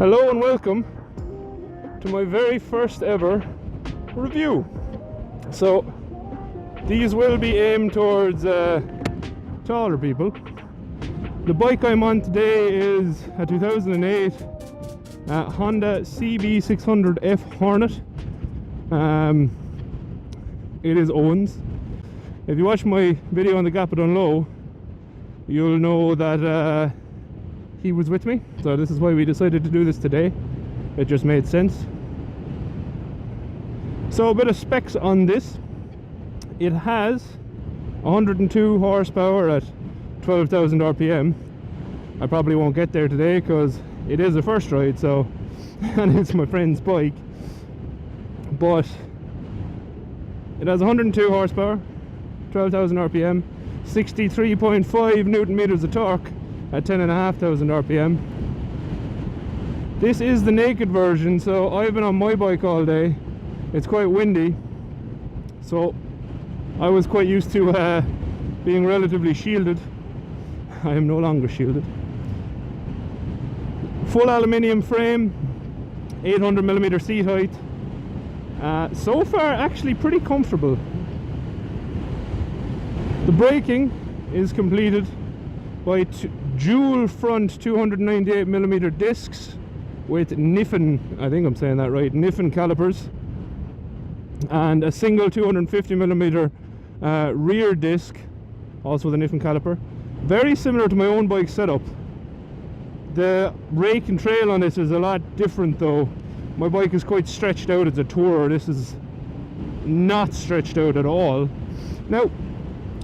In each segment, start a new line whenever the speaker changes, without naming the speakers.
Hello and welcome to my very first ever review. So these will be aimed towards taller people. The bike I'm on today is a 2008 Honda CB600F Hornet. It is Owen's. If you watch my video on the Gap It Down Low, you'll know that he was with me, so this is why we decided to do this today. It just made sense. So a bit of specs on this. It has 102 horsepower at 12,000 RPM. I probably won't get there today because it is a first ride, so and it's my friend's bike. But it has 102 horsepower, 12,000 RPM, 63.5 Newton meters of torque at 10,500 RPM. This is the naked version, so I've been on my bike all day. It's quite windy, so I was quite used to being relatively shielded. I am no longer shielded. Full aluminium frame, 800mm seat height. So far actually pretty comfortable. The braking is completed by dual front 298mm discs with Niffen, I think I'm saying that right, Niffen calipers, and a single 250mm rear disc, also the Niffen caliper. Very similar to my own bike setup. The rake and trail on this is a lot different though. My bike is quite stretched out as a tourer. This is not stretched out at all. Now,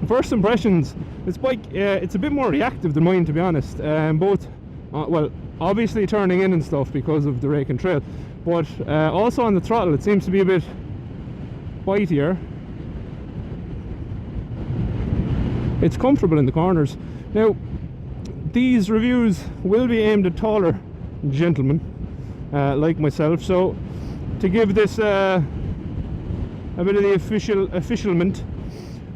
first impressions, this bike, it's a bit more reactive than mine, to be honest. Both, well, obviously turning in and stuff because of the rake and trail, but also on the throttle it seems to be a bit bitier. It's comfortable in the corners. Now, these reviews will be aimed at taller gentlemen like myself, so to give this a bit of the officialment,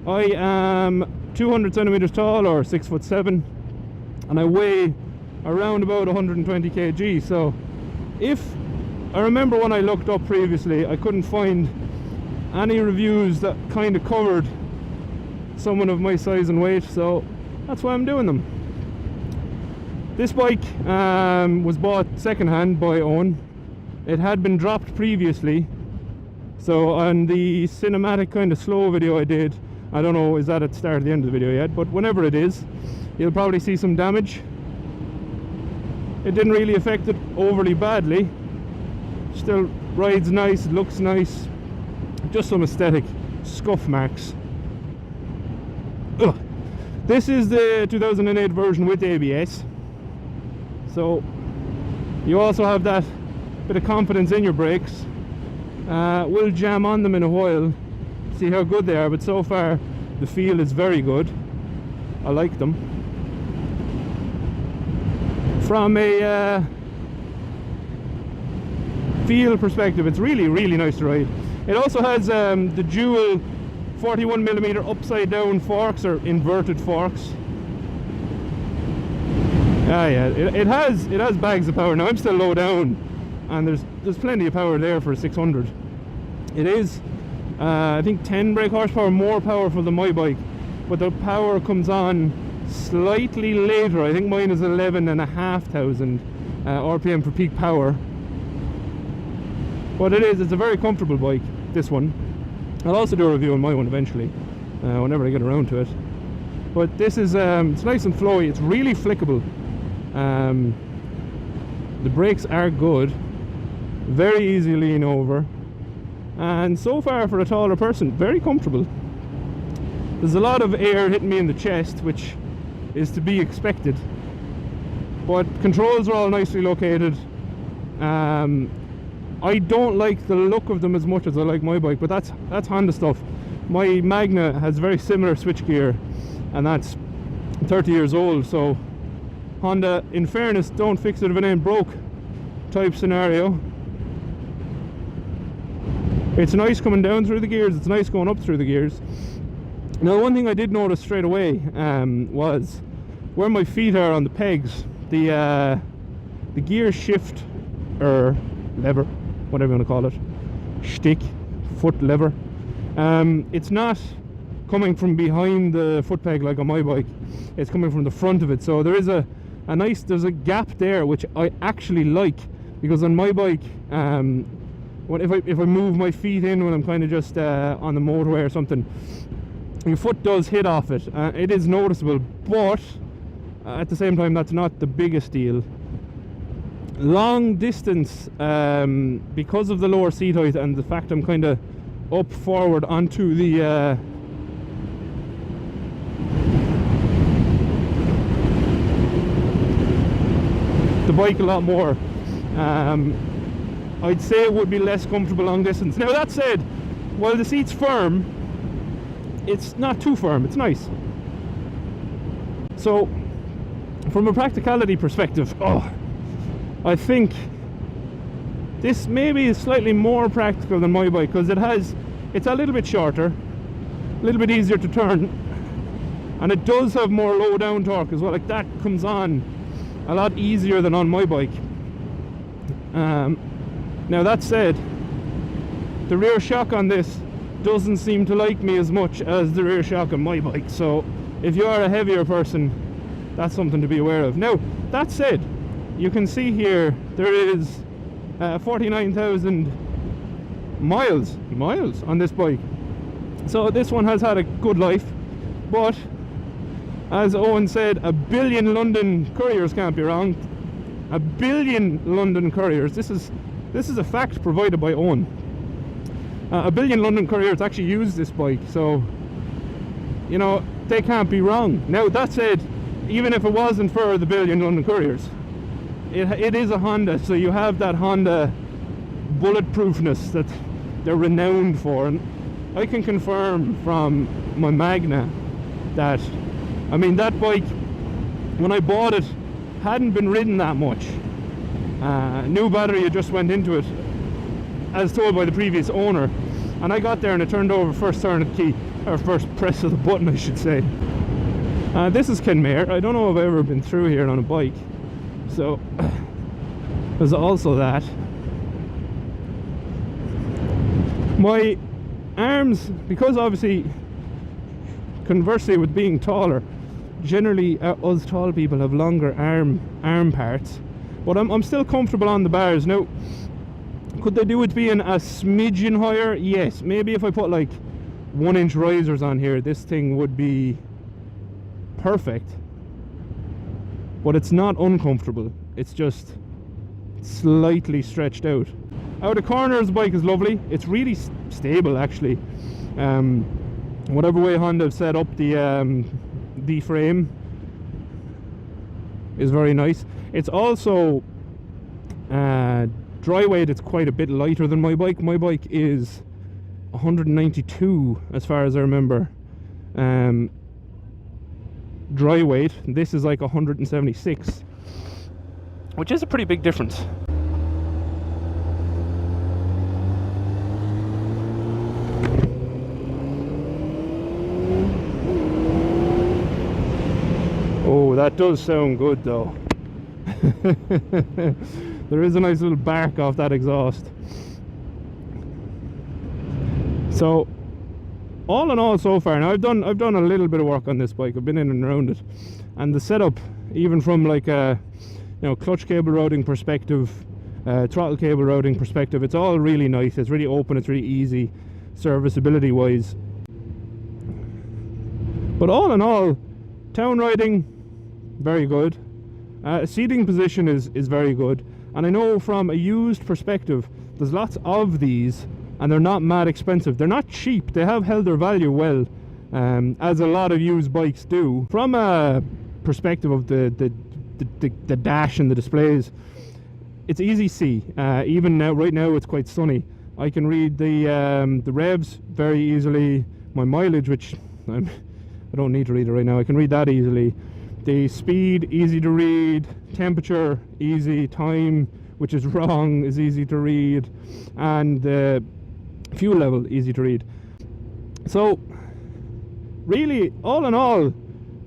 I am 200 centimeters tall, or 6'7", and I weigh around about 120 kg. So if I remember, when I looked up previously, I couldn't find any reviews that kind of covered someone of my size and weight, so that's why I'm doing them. This bike was bought second-hand by Owen. It had been dropped previously, so on the cinematic kind of slow video I did, I don't know, is that at the start or the end of the video yet, but whenever it is, you'll probably see some damage. It didn't really affect it overly badly. Still rides nice, it looks nice. Just some aesthetic scuff marks. Ugh. This is the 2008 version with ABS, so you also have that bit of confidence in your brakes. We'll jam on them in a while, see how good they are, but so far the feel is very good. I like them. From a feel perspective, it's really nice to ride. It also has the dual 41mm upside down forks, or inverted forks. Yeah, it has bags of power. Now I'm still low down, and there's plenty of power there for a 600. It is I think 10 brake horsepower more powerful than my bike, but the power comes on slightly later. I think mine is 11,500 RPM for peak power. But it's a very comfortable bike, this one. I'll also do a review on my one eventually, whenever I get around to it. But this is it's nice and flowy. It's really flickable. The brakes are good, very easy to lean over, and so far for a taller person, very comfortable. There's a lot of air hitting me in the chest, which is to be expected, but controls are all nicely located. I don't like the look of them as much as I like my bike, but that's Honda stuff. My Magna has very similar switchgear, and that's 30 years old, so Honda, in fairness, don't fix it if it ain't broke type scenario. It's nice coming down through the gears, it's nice going up through the gears. Now, one thing I did notice straight away was where my feet are on the pegs. The gears shift lever, whatever you want to call it, stick, foot lever. It's not coming from behind the foot peg like on my bike, it's coming from the front of it, so there is there's a gap there, which I actually like, because on my bike, if I move my feet in when I'm kind of just on the motorway or something, your foot does hit off it. It is noticeable, but at the same time, that's not the biggest deal. Long distance, because of the lower seat height and the fact I'm kind of up forward onto the bike a lot more, I'd say it would be less comfortable long distance. Now that said, while the seat's firm, it's not too firm, it's nice. So from a practicality perspective, I think this maybe is slightly more practical than my bike, because it's a little bit shorter, a little bit easier to turn, and it does have more low down torque as well. Like, that comes on a lot easier than on my bike. Now that said, the rear shock on this doesn't seem to like me as much as the rear shock on my bike, so if you are a heavier person, that's something to be aware of. Now that said, you can see here there is 49,000 miles on this bike, so this one has had a good life. But as Owen said, 1 billion London couriers can't be wrong. 1 billion London couriers. This is a fact provided by Owen. 1 billion London couriers actually use this bike, so you know they can't be wrong. Now that said, even if it wasn't for the 1 billion London couriers, it is a Honda, so you have that Honda bulletproofness that they're renowned for, and I can confirm from my Magna that, I mean, that bike, when I bought it, hadn't been ridden that much. New battery had just went into it, as told by the previous owner, and I got there and it turned over first turn of the key, or first press of the button, I should say. This is Kenmare. I don't know if I've ever been through here on a bike, so there's also that. My arms, because obviously, conversely with being taller, generally us tall people have longer arm parts, but I'm still comfortable on the bars. Now, could they do it being a smidgen higher? Yes, maybe if I put like 1-inch risers on here, this thing would be perfect, but it's not uncomfortable, it's just slightly stretched out. Out of corners, the bike is lovely. It's really stable, actually. Whatever way Honda have set up the frame is very nice. It's also dry weight. It's quite a bit lighter than my bike. My bike is 192 as far as I remember dry weight. This is like 176, which is a pretty big difference. Oh, that does sound good though. There is a nice little bark off that exhaust. So all in all, so far, now I've done a little bit of work on this bike. I've been in and around it, and the setup, even from like a clutch cable routing perspective, throttle cable routing perspective, it's all really nice. It's really open, it's really easy serviceability wise. But all in all, town riding, very good. Seating position is very good, and I know from a used perspective there's lots of these and they're not mad expensive. They're not cheap, they have held their value well, as a lot of used bikes do. From a perspective of the dash and the displays, it's easy to see. Even now, right now it's quite sunny, I can read the revs very easily, my mileage, which I don't need to read it right now, I can read that easily. The speed, easy to read. Temperature, easy. Time, which is wrong, is easy to read. And the fuel level, easy to read. So really, all in all,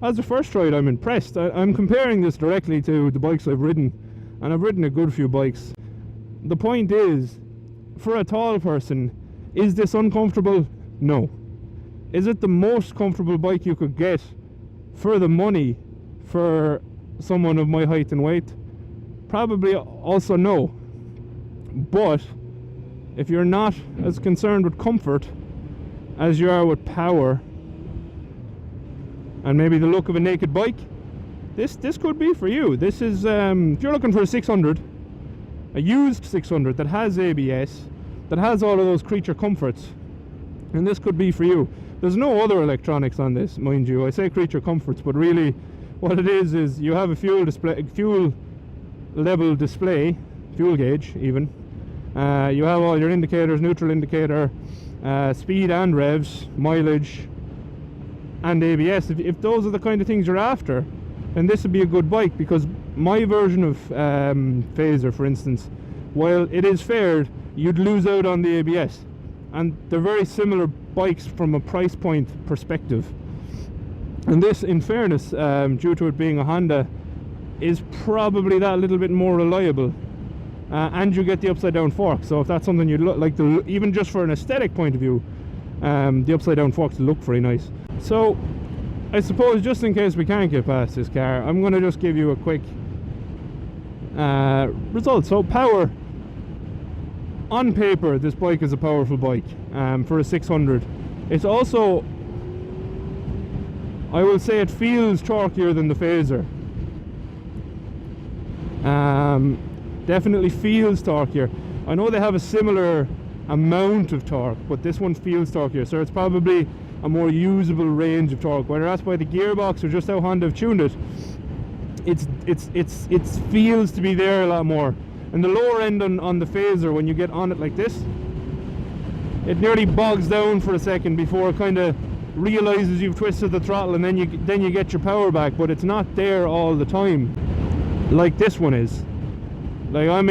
as a first ride, I'm impressed. I'm comparing this directly to the bikes I've ridden, and I've ridden a good few bikes. the point is, for a tall person, is this uncomfortable? No. Is it the most comfortable bike you could get for the money for someone of my height and weight? Probably also no. But if you're not as concerned with comfort as you are with power and maybe the look of a naked bike, this could be for you. This is if you're looking for a 600, a used 600 that has ABS, that has all of those creature comforts, and this could be for you. There's no other electronics on this, mind you. I say creature comforts, but really what it is you have a fuel level display, fuel gauge even. You have all your indicators, neutral indicator, speed and revs, mileage, and ABS. If those are the kind of things you're after, then this would be a good bike, because my version of Phaser, for instance, while it is fared, you'd lose out on the ABS. And they're very similar bikes from a price point perspective. And this, in fairness, due to it being a Honda, is probably that little bit more reliable. And you get the upside down fork. So if that's something you'd like to, even just for an aesthetic point of view, the upside down forks look very nice. So I suppose, just in case we can't get past this car, I'm going to just give you a quick result. So power, on paper, this bike is a powerful bike for a 600. It's also, I will say, it feels torquier than the Phaser. Definitely feels torquier. I know they have a similar amount of torque, but this one feels torquier, so it's probably a more usable range of torque. Whether that's by the gearbox or just how Honda have tuned it, it feels to be there a lot more. And the lower end on the Phaser, when you get on it like this, it nearly bogs down for a second before it kind of realizes you've twisted the throttle, and then you get your power back. But it's not there all the time like this one is. Like I'm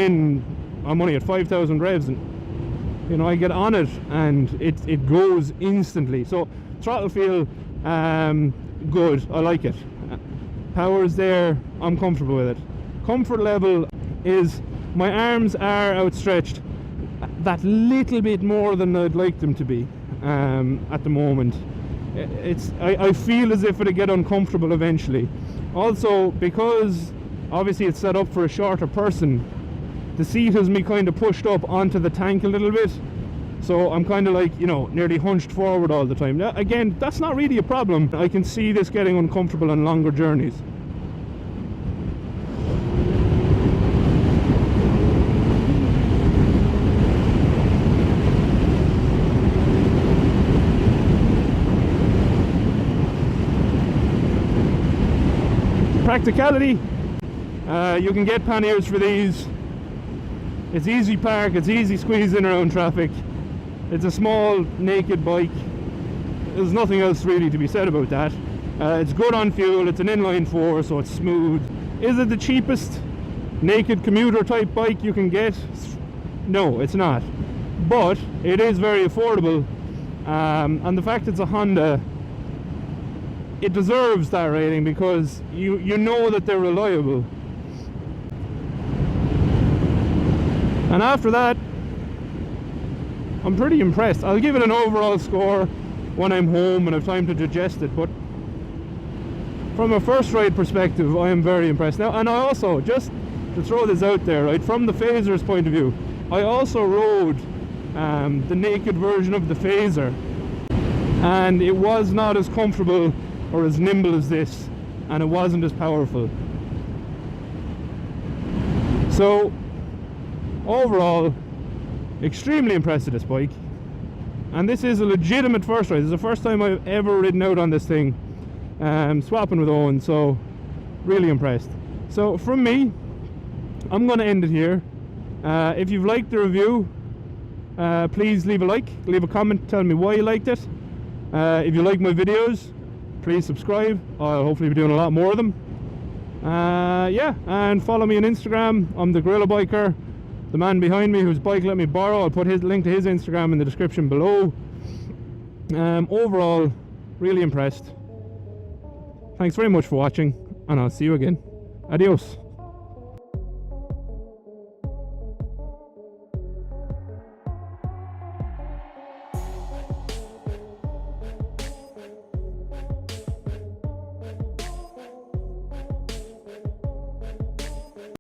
only at 5,000 revs, and you know, I get on it and it goes instantly. So throttle feel good, I like it. Power's there, I'm comfortable with it. Comfort level is, my arms are outstretched that little bit more than I'd like them to be at the moment. I feel as if it'll get uncomfortable eventually. Also, because obviously it's set up for a shorter person, the seat has me kind of pushed up onto the tank a little bit, so I'm kind of like, you know, nearly hunched forward all the time. Now, again, that's not really a problem. I can see this getting uncomfortable on longer journeys. Practicality, you can get panniers for these. It's easy park, it's easy squeezing around traffic. It's a small naked bike. There's nothing else really to be said about that. It's good on fuel, it's an inline 4, so it's smooth. Is it the cheapest naked commuter type bike you can get? No, it's not. But it is very affordable, and the fact it's a Honda, it deserves that rating, because you know that they're reliable. And after that, I'm pretty impressed. I'll give it an overall score when I'm home and have time to digest it, but from a first ride perspective, I am very impressed. Now, and I also, just to throw this out there, right, from the Phaser's point of view, I also rode the naked version of the Phaser, and it was not as comfortable or as nimble as this, and it wasn't as powerful. So overall, extremely impressed with this bike, and this is a legitimate first ride. This is the first time I've ever ridden out on this thing, swapping with Owen, so really impressed. So from me, I'm going to end it here. If you've liked the review, please leave a like, leave a comment, tell me why you liked it. If you like my videos, please subscribe. I'll hopefully be doing a lot more of them. Yeah, and follow me on Instagram. I'm the GorillaBiker. The man behind me whose bike let me borrow, I'll put his link to his Instagram in the description below. Overall, really impressed. Thanks very much for watching, and I'll see you again. Adios.